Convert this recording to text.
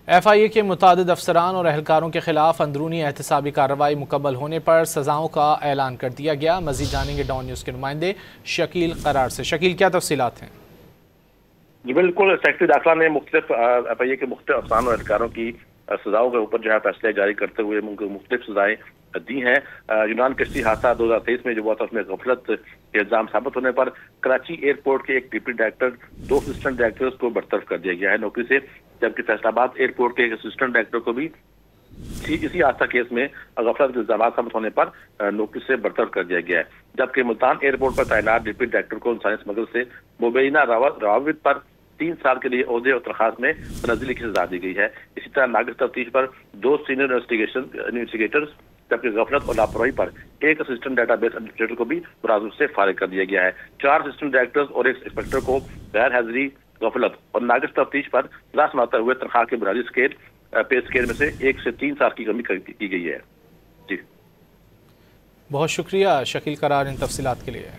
FIA کے متعدد افسران اور اہلکاروں کے خلاف اندرونی احتسابی کارروائی مکمل ہونے پر سزاؤں کا اعلان کر دیا گیا۔ مزید جانیں گے ڈان نیوز کے نمائندے شکیل قرار سے۔ شکیل، کیا تفصیلات ہیں؟ جی بالکل، سیکرٹری داخلہ نے مختلف FIA کے مختلف افسران اور اہلکاروں کی سزاؤں کے اوپر فیصلے جاری کرتے ہوئے مختلف سزائیں دی ہیں۔ یونان کشتی حادثہ 2023 میں جو ہوا تھا، اس میں غفلت کے الزام ثابت ہونے پر کراچی ایئرپورٹ کے ایک ڈپٹی ڈائریکٹر، 2 اسسٹنٹ ڈائریکٹرز کو برطرف کر دیا گیا ہے نوکری سے، جبکہ فیصل آباد ایئرپورٹ کے ایک اسسٹنٹ ڈائریکٹر کو بھی اسی حادثہ کیس میں غفلت کے الزامات ثابت ہونے پر نوکری سے برطرف کر دیا گیا ہے، جبکہ ملتان ایئرپورٹ پر تعینات ڈپٹی ڈائریکٹر کو انسانی اسمگل سے مبینہ روابط پر 3 سال کے لیے عہدے اور تنخواہ میں تنزلی کی سزا دی گئی ہے۔ اسی طرح ناقص تفتیش پر 2 سینئر انویسٹیگیٹرز، جبکہ غفلت اور لاپرواہی پر ایک اسسٹنٹ ڈیٹا بیس ایڈمنسٹریٹر کو بھی ملازمت سے فارغ کر دیا گیا ہے۔ 4 اسسٹنٹ ڈائریکٹرز اور ایک انسپکٹر کو غیر حاضری، غفلت اور ناقص تفتیش پر سزا سناتے ہوئے تنخواہ کے بنیادی پے اسکیل میں سے 1 سے 3 سال کی کمی کی گئی ہے۔ جی بہت شکریہ شکیل قرار ان تفصیلات کے لیے۔